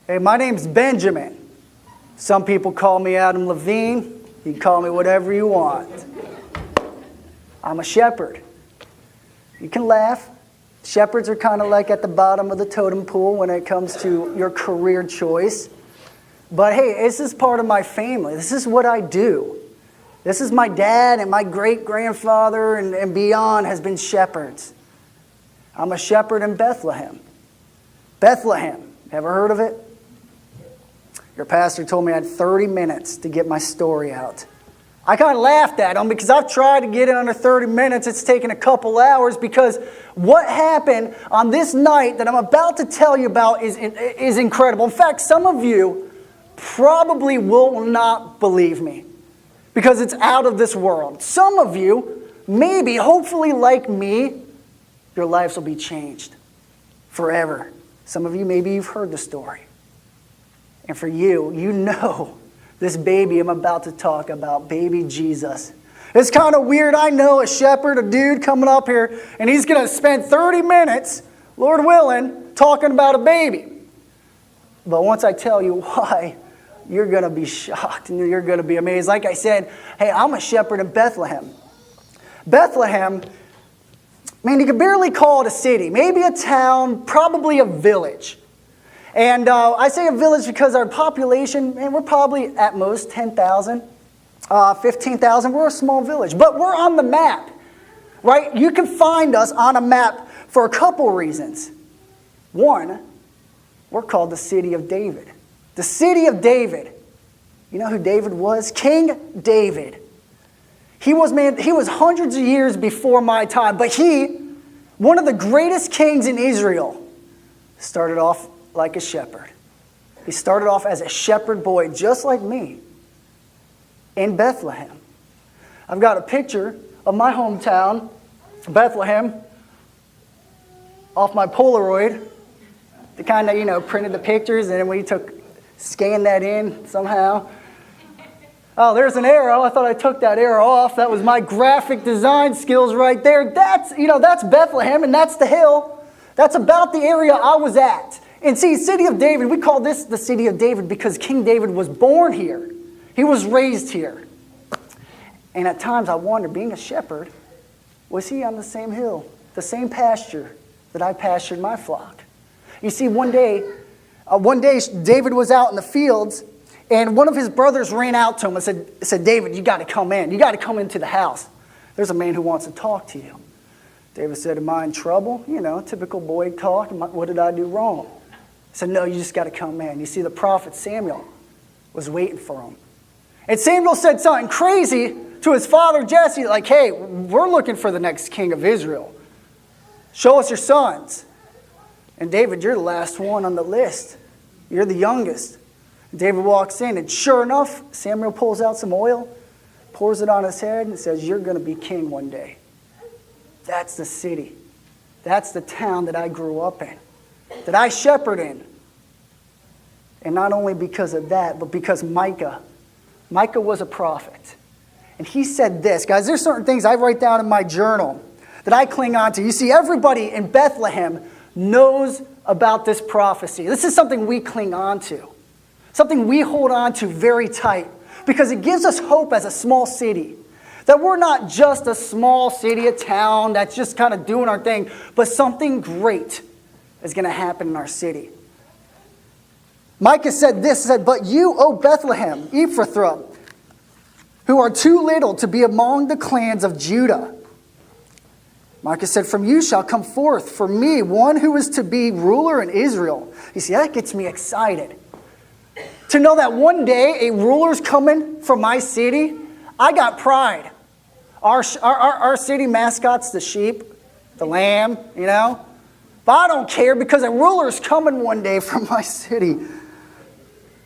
Hey, my name's Benjamin. Some people call me Adam Levine. You can call me whatever you want. I'm a shepherd. You can laugh. Shepherds are kind of like at the bottom of the totem pole when it comes to your career choice. But hey, this is part of my family. This is what I do. This is my dad and my great-grandfather and beyond has been shepherds. I'm a shepherd in Bethlehem. Bethlehem. Ever heard of it? Your pastor told me I had 30 minutes to get my story out. I kind of laughed at him because I've tried to get it under 30 minutes. It's taken a couple hours because what happened on this night that I'm about to tell you about is incredible. In fact, some of you probably will not believe me because it's out of this world. Some of you, maybe, hopefully like me, your lives will be changed forever. Some of you, maybe you've heard the story. And for you, you know this baby I'm about to talk about, baby Jesus. It's kind of weird, I know, a shepherd, a dude coming up here, and he's going to spend 30 minutes, Lord willing, talking about a baby. But once I tell you why, you're going to be shocked and you're going to be amazed. Like I said, hey, I'm a shepherd in Bethlehem. Bethlehem, man, you could barely call it a city. Maybe a town, probably a village. And I say a village because our population, man, we're probably at most 10,000, 15,000. We're a small village, but we're on the map, right? You can find us on a map for a couple reasons. One, we're called the city of David. The city of David. You know who David was? King David. He was hundreds of years before my time, but one of the greatest kings in Israel, started off like a shepherd. He started off as a shepherd boy, just like me, in Bethlehem. I've got a picture of my hometown, Bethlehem, off my Polaroid. They kind of, printed the pictures, and then we scanned that in somehow. Oh, there's an arrow. I thought I took that arrow off. That was my graphic design skills right there. That's Bethlehem, and that's the hill. That's about the area I was at. And see, city of David, we call this the city of David because King David was born here. He was raised here. And at times I wonder, being a shepherd, was he on the same hill, the same pasture that I pastured my flock? You see, one day David was out in the fields, and one of his brothers ran out to him and said, David, you got to come in. You got to come into the house. There's a man who wants to talk to you. David said, am I in trouble? Typical boy talk. What did I do wrong? He said, no, you just got to come in. You see, the prophet Samuel was waiting for him. And Samuel said something crazy to his father Jesse, like, hey, we're looking for the next king of Israel. Show us your sons. And David, you're the last one on the list. You're the youngest. David walks in, and sure enough, Samuel pulls out some oil, pours it on his head, and says, you're going to be king one day. That's the city. That's the town that I grew up in, that I shepherd in. And not only because of that, but because Micah was a prophet. And he said this, guys, there's certain things I write down in my journal that I cling on to. You see, everybody in Bethlehem knows about this prophecy. This is something we cling on to, something we hold on to very tight, because it gives us hope as a small city. That we're not just a small city, a town that's just kind of doing our thing, but something great is going to happen in our city. Micah said this, but you, O Bethlehem, Ephrathah, who are too little to be among the clans of Judah. Micah said, from you shall come forth for me one who is to be ruler in Israel. You see, that gets me excited. To know that one day a ruler's coming from my city, I got pride. Our city mascot's the sheep, the lamb, But I don't care because a ruler's coming one day from my city.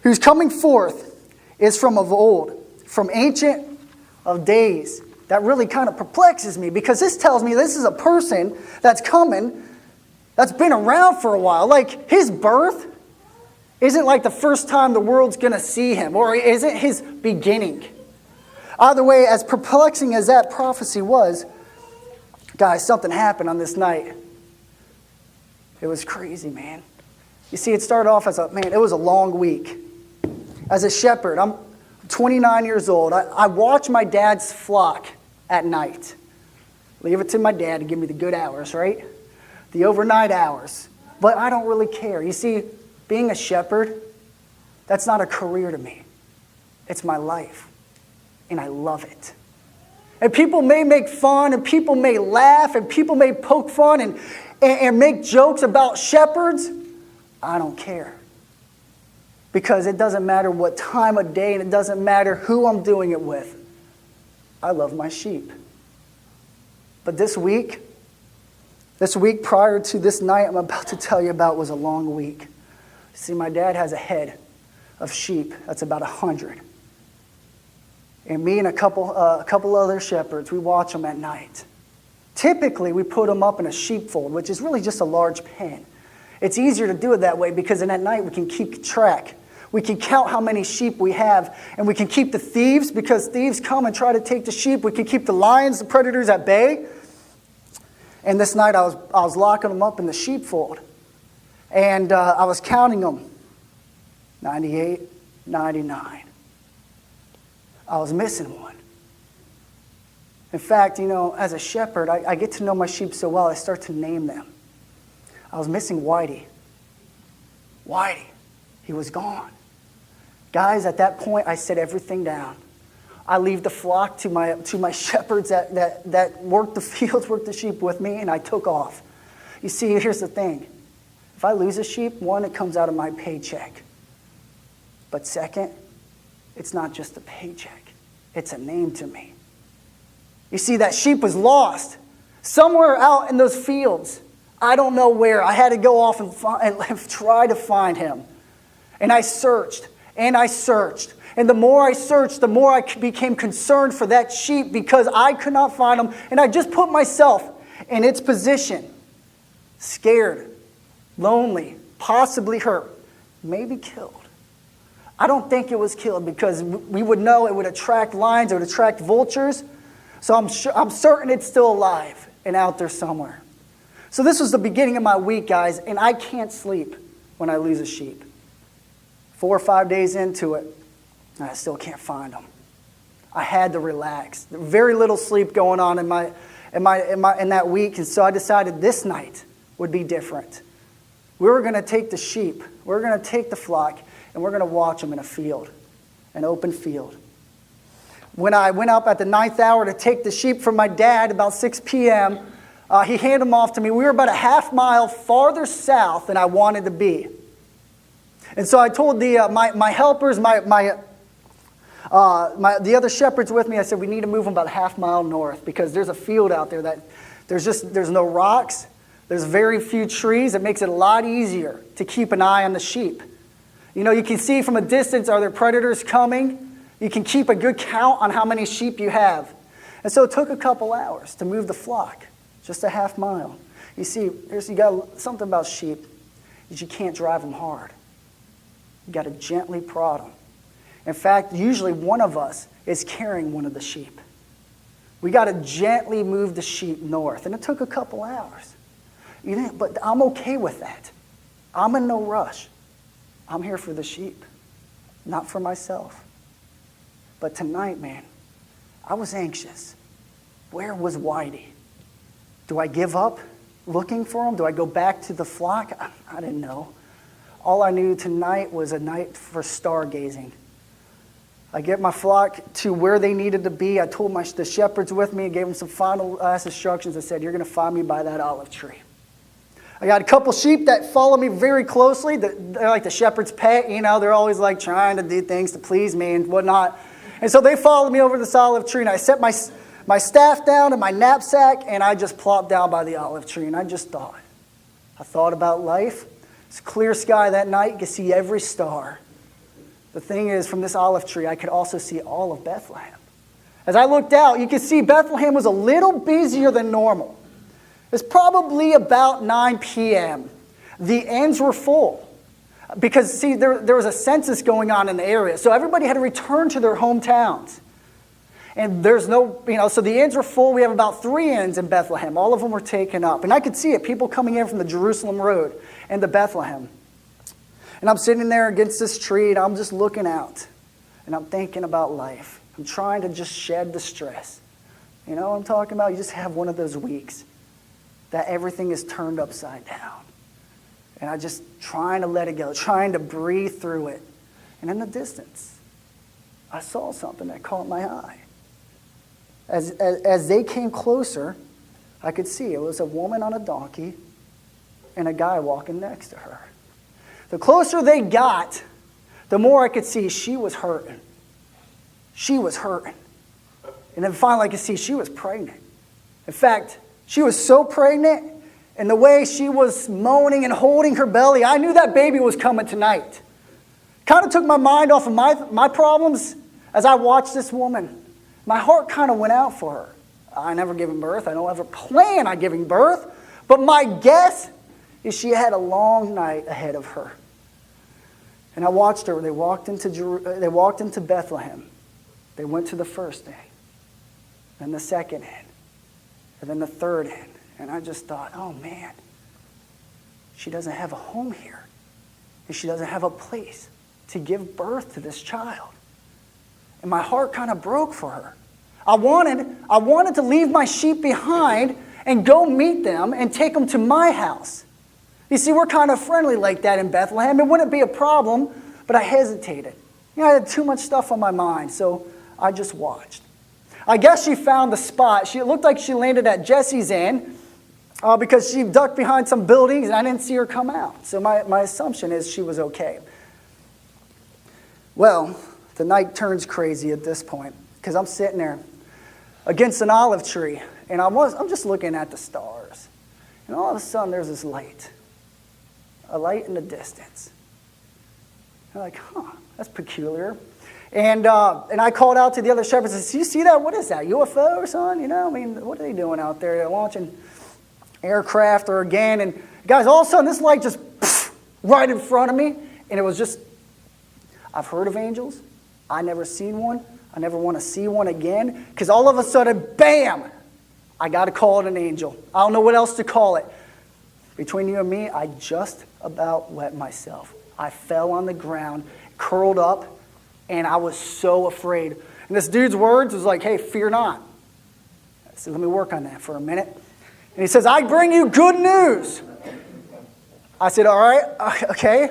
Who's coming forth is from of old, from ancient of days. That really kind of perplexes me because this tells me this is a person that's coming, that's been around for a while. Like his birth isn't like the first time the world's going to see him, or isn't his beginning. Either way, as perplexing as that prophecy was, guys, something happened on this night. It was crazy, man. You see, it started off as it was a long week. As a shepherd, I'm 29 years old. I watch my dad's flock at night. Leave it to my dad to give me the good hours, right? The overnight hours. But I don't really care. You see, being a shepherd, that's not a career to me. It's my life. And I love it. And people may make fun, and people may laugh, and people may poke fun and make jokes about shepherds. I don't care. Because it doesn't matter what time of day, and it doesn't matter who I'm doing it with. I love my sheep. But this week prior to this night I'm about to tell you about was a long week. See, my dad has a head of sheep that's about 100. And me and a couple other shepherds, we watch them at night. Typically, we put them up in a sheepfold, which is really just a large pen. It's easier to do it that way because then at night we can keep track. We can count how many sheep we have, and we can keep the thieves because thieves come and try to take the sheep. We can keep the lions, the predators at bay. And this night I was locking them up in the sheepfold. And I was counting them. 98, 99. I was missing one. In fact, as a shepherd, I get to know my sheep so well, I start to name them. I was missing Whitey. Whitey. He was gone. Guys, at that point, I set everything down. I leave the flock to my shepherds that worked the fields, worked the sheep with me, and I took off. You see, here's the thing. If I lose a sheep, one, it comes out of my paycheck. But second, it's not just a paycheck. It's a name to me. You see, that sheep was lost somewhere out in those fields. I don't know where. I had to go off and try to find him. And I searched, and I searched. And the more I searched, the more I became concerned for that sheep because I could not find him. And I just put myself in its position. Scared, lonely, possibly hurt, maybe killed. I don't think it was killed because we would know it would attract lions, it would attract vultures. So I'm certain it's still alive and out there somewhere. So this was the beginning of my week, guys, and I can't sleep when I lose a sheep. 4 or 5 days into it, I still can't find them. I had to relax. Very little sleep going on in that week, and so I decided this night would be different. We were going to take the sheep, we were going to take the flock, and we're going to watch them in a field, an open field. When I went up at the 9th hour to take the sheep from my dad, about 6 p.m., he handed them off to me. We were about a half mile farther south than I wanted to be. And so I told my helpers, the other shepherds with me, I said, we need to move them about a half mile north because there's a field out there that there's no rocks, there's very few trees. It makes it a lot easier to keep an eye on the sheep. You can see from a distance, are there predators coming? You can keep a good count on how many sheep you have. And so it took a couple hours to move the flock, just a half mile. You see, you got something about sheep is you can't drive them hard. You got to gently prod them. In fact, usually one of us is carrying one of the sheep. We got to gently move the sheep north, and it took a couple hours. But I'm okay with that. I'm in no rush. I'm here for the sheep, not for myself. But tonight, man, I was anxious. Where was Whitey? Do I give up looking for him? Do I go back to the flock? I didn't know. All I knew tonight was a night for stargazing. I get my flock to where they needed to be. I told the shepherds with me and gave them some final last instructions. I said, you're going to find me by that olive tree. I got a couple sheep that follow me very closely. They're like the shepherd's pet. They're always like trying to do things to please me and whatnot. And so they followed me over to this olive tree, and I set my staff down in my knapsack, and I just plopped down by the olive tree, and I just thought. I thought about life. It's clear sky that night. You could see every star. The thing is, from this olive tree, I could also see all of Bethlehem. As I looked out, you could see Bethlehem was a little busier than normal. It's probably about 9 p.m. The inns were full. Because, see, there was a census going on in the area. So everybody had to return to their hometowns. And there's no, so the inns were full. We have about 3 inns in Bethlehem. All of them were taken up. And I could see it, people coming in from the Jerusalem road into Bethlehem. And I'm sitting there against this tree, and I'm just looking out. And I'm thinking about life. I'm trying to just shed the stress. You know what I'm talking about? You just have one of those weeks that everything is turned upside down. And I just trying to let it go, trying to breathe through it. And in the distance, I saw something that caught my eye. As they came closer, I could see it was a woman on a donkey and a guy walking next to her. The closer they got, the more I could see she was hurting. She was hurting. And then finally I could see she was pregnant. In fact, she was so pregnant, and the way she was moaning and holding her belly, I knew that baby was coming tonight. Kind of took my mind off of my problems as I watched this woman. My heart kind of went out for her. I never given birth. I don't ever plan on giving birth. But my guess is she had a long night ahead of her. And I watched her. They walked into Bethlehem. They went to the first inn, then the second inn, and then the third inn. And I just thought, oh man, she doesn't have a home here. And she doesn't have a place to give birth to this child. And my heart kind of broke for her. I wanted to leave my sheep behind and go meet them and take them to my house. You see, we're kind of friendly like that in Bethlehem. It wouldn't be a problem, but I hesitated. You know, I had too much stuff on my mind, so I just watched. I guess she found the spot. It looked like she landed at Jesse's Inn because she ducked behind some buildings and I didn't see her come out. So my assumption is she was okay. Well, the night turns crazy at this point because I'm sitting there against an olive tree and I'm just looking at the stars. And all of a sudden there's this light. A light in the distance. I'm like, that's peculiar. And I called out to the other shepherds and said, you see that? What is that? UFO or something? You know, I mean, what are they doing out there? They're launching aircraft or again. And guys, all of a sudden this light just right in front of me. And it was just, I've heard of angels. I never seen one. I never want to see one again. Because all of a sudden, bam, I got to call it an angel. I don't know what else to call it. Between you and me, I just about wet myself. I fell on the ground, curled up, and I was so afraid. And this dude's words was like, hey, fear not. I said, let me work on that for a minute. And he says, I bring you good news. I said, all right, okay.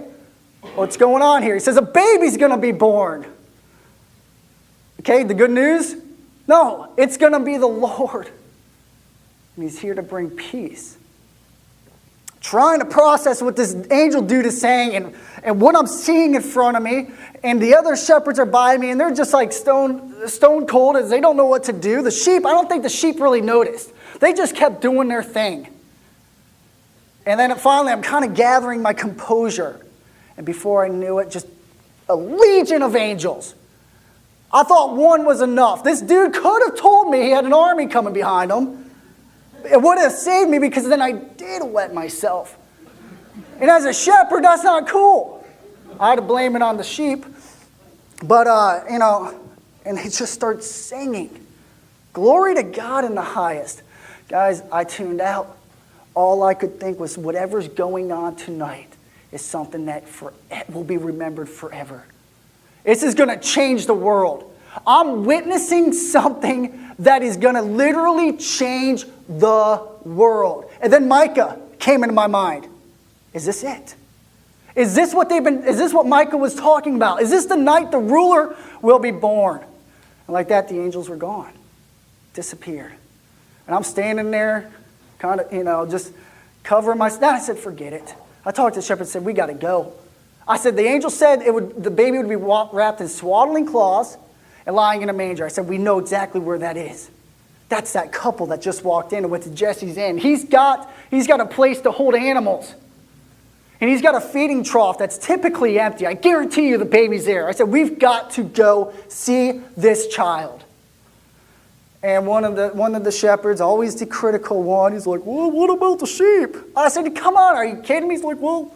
What's going on here? He says, a baby's going to be born. Okay, the good news? No, it's going to be the Lord. And he's here to bring peace. Trying to process what this angel dude is saying and what I'm seeing in front of me. And the other shepherds are by me and they're just like stone cold as they don't know what to do. The sheep, I don't think the sheep really noticed. They just kept doing their thing. And then finally I'm kind of gathering my composure. And before I knew it, just a legion of angels. I thought one was enough. This dude could have told me he had an army coming behind him. It would have saved me because then I did wet myself. And as a shepherd, that's not cool. I had to blame it on the sheep. But, and they just start singing. Glory to God in the highest. Guys, I tuned out. All I could think was whatever's going on tonight is something that will be remembered forever. This is going to change the world. I'm witnessing something that is going to literally change the world. And then Micah came into my mind. Is this it? Is this what Micah was talking about? Is this the night the ruler will be born? And like that, the angels were gone. Disappeared. And I'm standing there, kind of, just covering my... I said, forget it. I talked to the shepherd and said, we got to go. I said, the angel said the baby would be wrapped in swaddling cloths and lying in a manger. I said, we know exactly where that is. That's that couple that just walked in and went to Jesse's Inn. He's got a place to hold animals. And he's got a feeding trough that's typically empty. I guarantee you the baby's there. I said, we've got to go see this child. And one of the shepherds, always the critical one, he's like, well, what about the sheep? I said, come on, are you kidding me? He's like, well,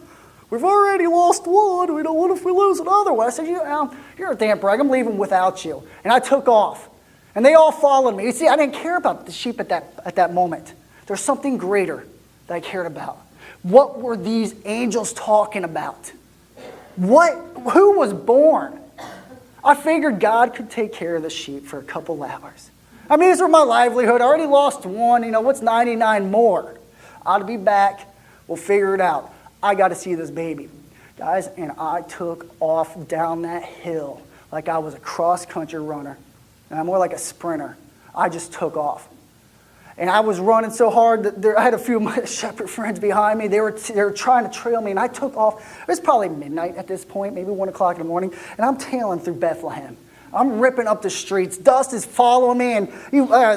we've already lost one. We don't want if we lose another one. I said, you're a damn brag. I'm leaving without you. And I took off. And they all followed me. You see, I didn't care about the sheep at that moment. There's something greater that I cared about. What were these angels talking about? Who was born? I figured God could take care of the sheep for a couple hours. I mean, these were my livelihood. I already lost one. What's 99 more? I'll be back. We'll figure it out. I got to see this baby. Guys, and I took off down that hill like I was a cross-country runner. And I'm more like a sprinter. I just took off. And I was running so hard that I had a few of my shepherd friends behind me. They were trying to trail me, and I took off. It was probably midnight at this point, maybe 1 o'clock in the morning, and I'm tailing through Bethlehem. I'm ripping up the streets. Dust is following me, and I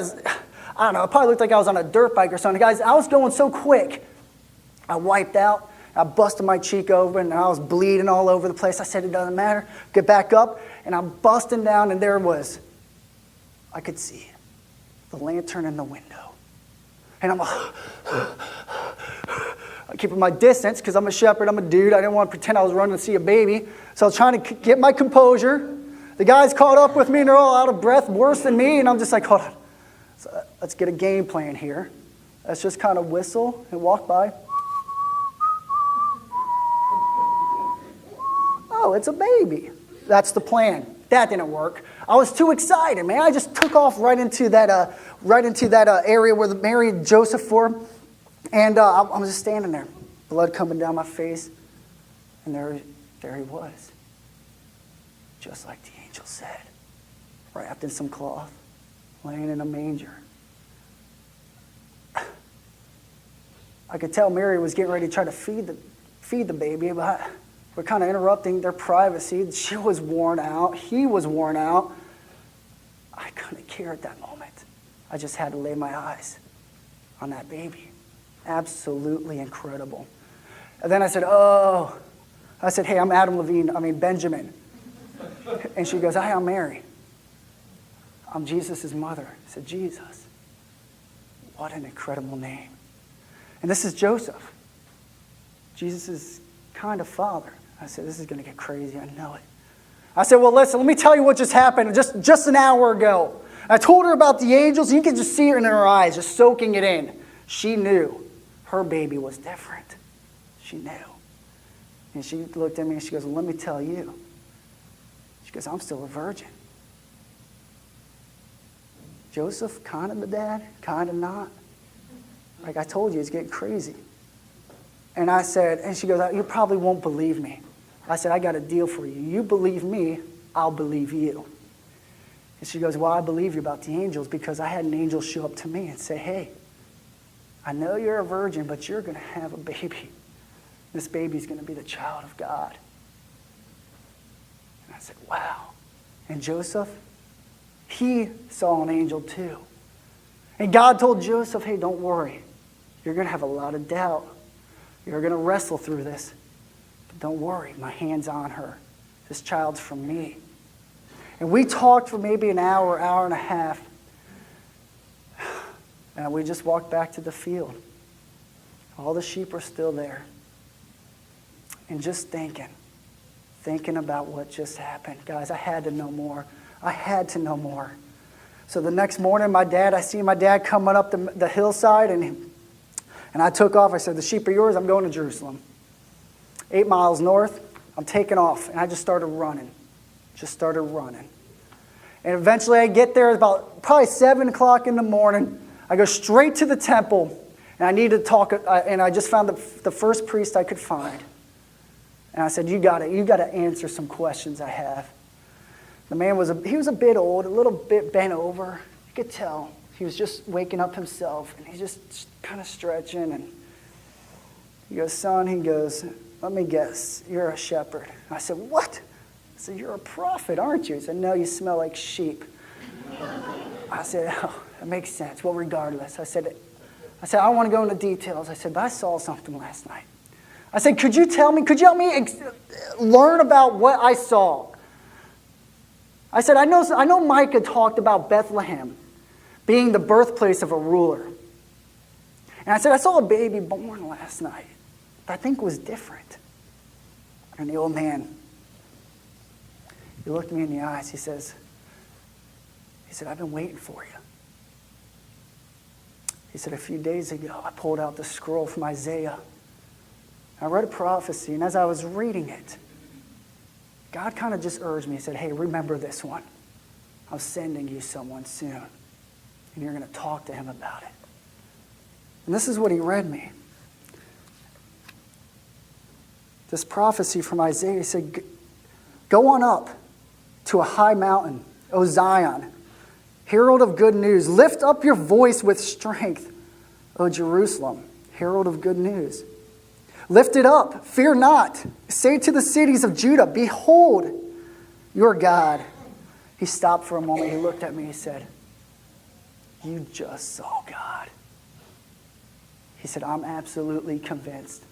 don't know, it probably looked like I was on a dirt bike or something. Guys, I was going so quick. I wiped out. I busted my cheek open, and I was bleeding all over the place. I said, it doesn't matter. Get back up, and I'm busting down, and there it was. I could see the lantern in the window. And I'm keeping my distance because I'm a shepherd, I'm a dude. I didn't want to pretend I was running to see a baby. So I was trying to get my composure. The guys caught up with me, and they're all out of breath, worse than me. And I'm just like, hold on. So let's get a game plan here. Let's just kind of whistle and walk by. Oh, it's a baby. That's the plan. That didn't work. I was too excited, man. I just took off right into that area where Mary and Joseph were, and I was just standing there, blood coming down my face, and there he was, just like the angel said, wrapped in some cloth, laying in a manger. I could tell Mary was getting ready to try to feed the baby, but we're kind of interrupting their privacy. She was worn out. He was worn out. I couldn't care at that moment. I just had to lay my eyes on that baby. Absolutely incredible. And then I said, hey, I'm Benjamin. And she goes, hi, I'm Mary. I'm Jesus' mother. I said, Jesus. What an incredible name. And this is Joseph, Jesus' kind of father. I said, this is going to get crazy. I know it. I said, well, listen, let me tell you what just happened just an hour ago. I told her about the angels. You can just see her in her eyes, just soaking it in. She knew her baby was different. She knew. And she looked at me and she goes, well, let me tell you. She goes, I'm still a virgin. Joseph, kind of the dad, kind of not. Like I told you, it's getting crazy. And I said, and she goes, you probably won't believe me. I said, I got a deal for you. You believe me, I'll believe you. And she goes, well, I believe you about the angels because I had an angel show up to me and say, hey, I know you're a virgin, but you're going to have a baby. This baby's going to be the child of God. And I said, wow. And Joseph, he saw an angel too. And God told Joseph, hey, don't worry. You're going to have a lot of doubt. You're going to wrestle through this. But don't worry, my hand's on her. This child's from me. And we talked for maybe an hour, hour and a half. And we just walked back to the field. All the sheep are still there. And just thinking about what just happened. Guys, I had to know more. I had to know more. So the next morning, I see my dad coming up the hillside, and I took off. I said, the sheep are yours. I'm going to Jerusalem. 8 miles north, I'm taking off. And I just started running. And eventually I get there about probably 7 o'clock in the morning. I go straight to the temple, and I need to talk. And I just found the first priest I could find. And I said, you got to answer some questions I have. The man was a bit old, a little bit bent over. You could tell he was just waking up himself, and he's just kind of stretching. And he goes, son, let me guess, you're a shepherd. I said, what? I said, you're a prophet, aren't you? He said, no, you smell like sheep. I said, oh, that makes sense. Well, regardless. I said, I don't want to go into details. I said, but I saw something last night. I said, could you help me learn about what I saw? I said, I know Micah talked about Bethlehem being the birthplace of a ruler. And I said, I saw a baby born last night that I think was different. And the old man, he looked me in the eyes. He said, I've been waiting for you. He said, a few days ago, I pulled out the scroll from Isaiah. I read a prophecy, and as I was reading it, God kind of just urged me. He said, hey, remember this one. I'm sending you someone soon. And you're going to talk to him about it. And this is what he read me. This prophecy from Isaiah, he said, go on up to a high mountain, O Zion, herald of good news. Lift up your voice with strength, O Jerusalem, herald of good news. Lift it up, fear not. Say to the cities of Judah, behold your God. He stopped for a moment. He looked at me. He said, you just saw God. He said, I'm absolutely convinced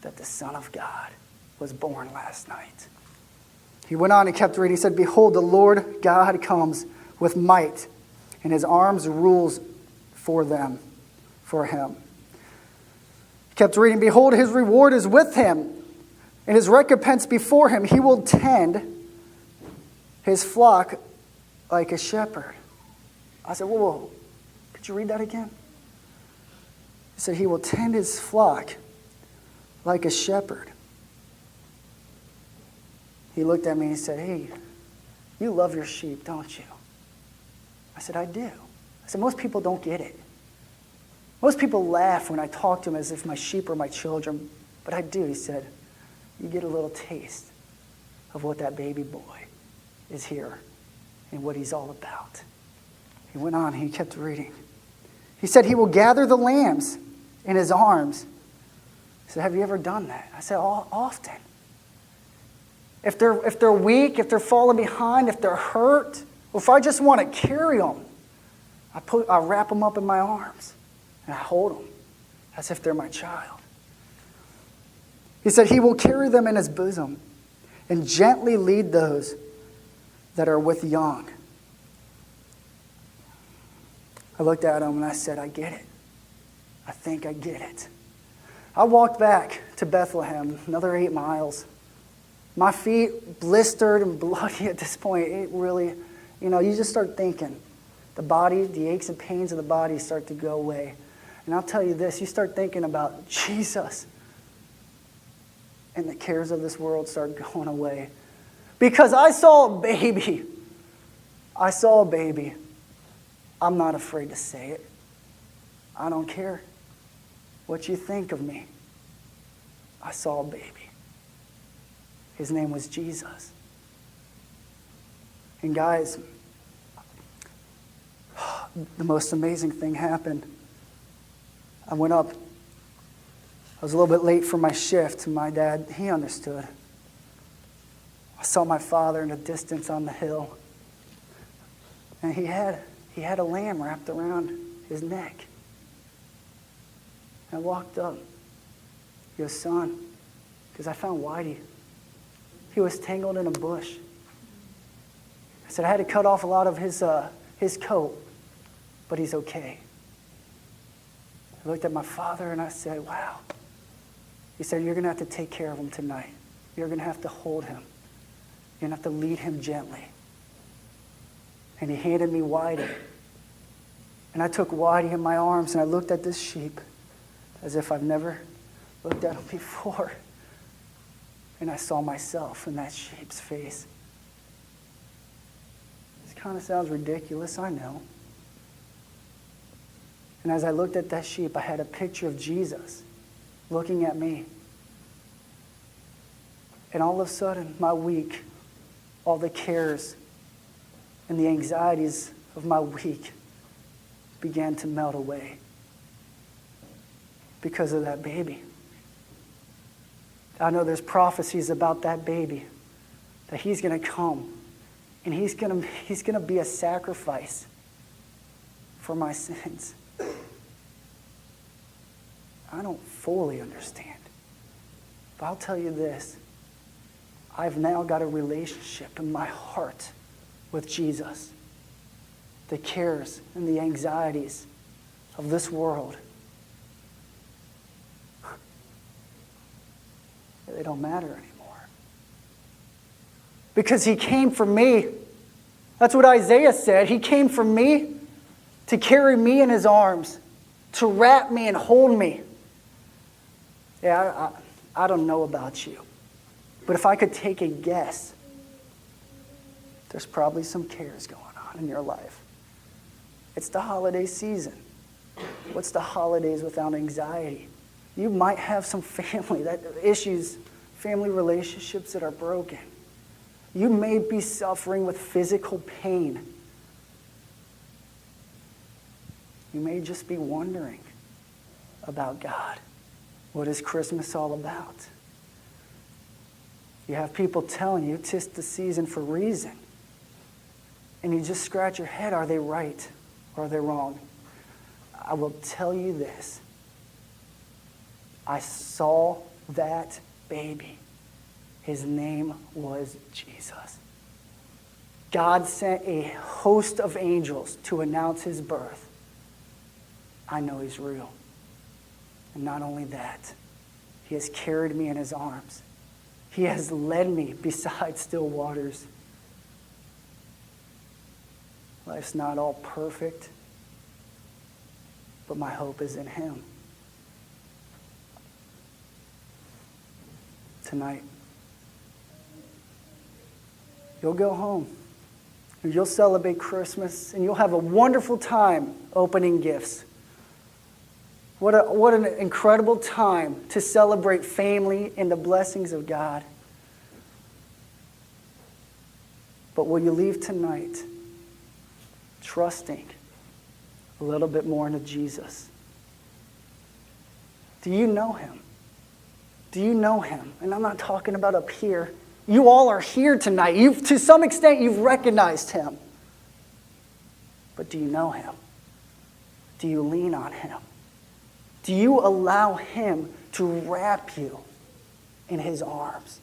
that the Son of God was born last night. He went on and kept reading. He said, behold, the Lord God comes with might, and his arms rules for him. He kept reading, behold, his reward is with him, and his recompense before him. He will tend his flock like a shepherd. I said, whoa, could you read that again? He said, he will tend his flock like a shepherd. He looked at me and he said, hey, you love your sheep, don't you? I said, I do. I said, most people don't get it. Most people laugh when I talk to them as if my sheep are my children, but I do. He said, you get a little taste of what that baby boy is here and what he's all about. He went on, he kept reading. He said, he will gather the lambs in his arms. He said, have you ever done that? I said, often. If they're weak, if they're falling behind, if they're hurt, or if I just want to carry them, I wrap them up in my arms and I hold them as if they're my child. He said, he will carry them in his bosom and gently lead those that are with young. I looked at him and I said, I get it. I think I get it. I walked back to Bethlehem, another 8 miles. My feet blistered and bloody at this point. It really, you just start thinking. The aches and pains of the body start to go away. And I'll tell you this, you start thinking about Jesus, and the cares of this world start going away. Because I saw a baby. I'm not afraid to say it. I don't care what you think of me. I saw a baby. His name was Jesus. And guys, the most amazing thing happened. I went up. I was a little bit late for my shift. My dad, he understood. I saw my father in the distance on the hill. And he had a lamb wrapped around his neck. I walked up. He goes, son, because I found Whitey. He was tangled in a bush. I said, I had to cut off a lot of his coat, but he's okay. I looked at my father and I said, wow. He said, you're going to have to take care of him tonight. You're going to have to hold him. You're going to have to lead him gently. And he handed me Whitey. And I took Whitey in my arms and I looked at this sheep as if I've never looked at him before. And I saw myself in that sheep's face. This kind of sounds ridiculous, I know. And as I looked at that sheep, I had a picture of Jesus looking at me. And all of a sudden, my week, all the cares and the anxieties of my week began to melt away because of that baby. I know there's prophecies about that baby, that he's going to come and he's going to be a sacrifice for my sins. I don't fully understand. But I'll tell you this. I've now got a relationship in my heart with Jesus. The cares and the anxieties of this world, they don't matter anymore. Because he came for me. That's what Isaiah said. He came for me to carry me in his arms, to wrap me and hold me. Yeah, I don't know about you, But if I could take a guess, there's probably some cares going on in your life. It's the holiday season. What's the holidays without anxiety? You might have some family issues, family relationships that are broken. You may be suffering with physical pain. You may just be wondering about God. What is Christmas all about? You have people telling you it's the season for reason. And you just scratch your head, are they right or are they wrong? I will tell you this. I saw that baby. His name was Jesus. God sent a host of angels to announce his birth. I know he's real. And not only that, he has carried me in his arms. He has led me beside still waters. Life's not all perfect, but my hope is in him. Tonight, you'll go home, and you'll celebrate Christmas, and you'll have a wonderful time opening gifts. What an incredible time to celebrate family and the blessings of God. But will you leave tonight trusting a little bit more into Jesus? Do you know him? Do you know him? And I'm not talking about up here. You all are here tonight. To some extent, you've recognized him. But do you know him? Do you lean on him? Do you allow him to wrap you in his arms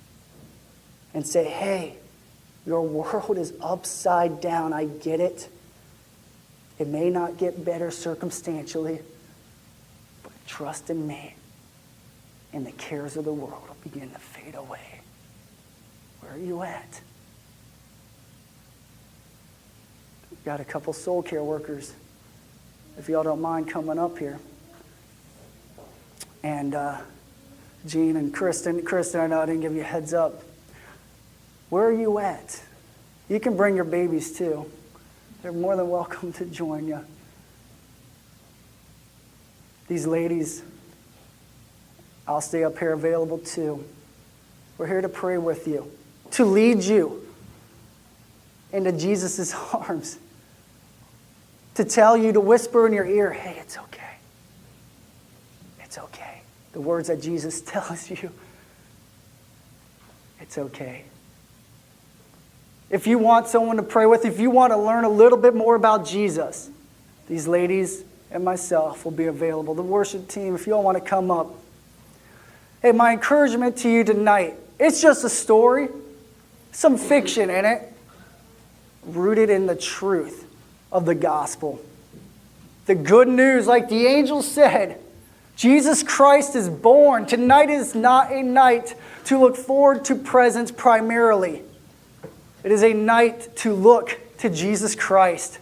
and say, hey, your world is upside down. I get it. It may not get better circumstantially, but trust in me, and the cares of the world will begin to fade away. Where are you at? We've got a couple soul care workers, if y'all don't mind coming up here. And Gene and Kristen, I know I didn't give you a heads up. Where are you at? You can bring your babies too. They're more than welcome to join you. These ladies, I'll stay up here available too. We're here to pray with you, to lead you into Jesus' arms, to tell you, to whisper in your ear, hey, it's okay. It's okay. The words that Jesus tells you, it's okay. If you want someone to pray with, if you want to learn a little bit more about Jesus, these ladies and myself will be available. The worship team, if you all want to come up. Hey, my encouragement to you tonight, it's just a story, some fiction in it, rooted in the truth of the gospel. The good news, like the angel said, Jesus Christ is born. Tonight is not a night to look forward to presents primarily. It is a night to look to Jesus Christ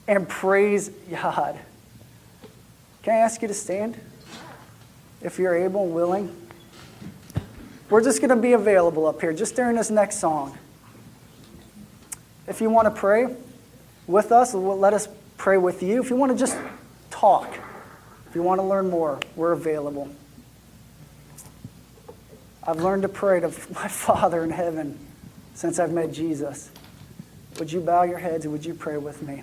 and praise God. Can I ask you to stand? If you're able and willing. We're just going to be available up here just during this next song. If you want to pray with us, let us pray with you. If you want to just talk, if you want to learn more, we're available. I've learned to pray to my Father in heaven since I've met Jesus. Would you bow your heads and would you pray with me?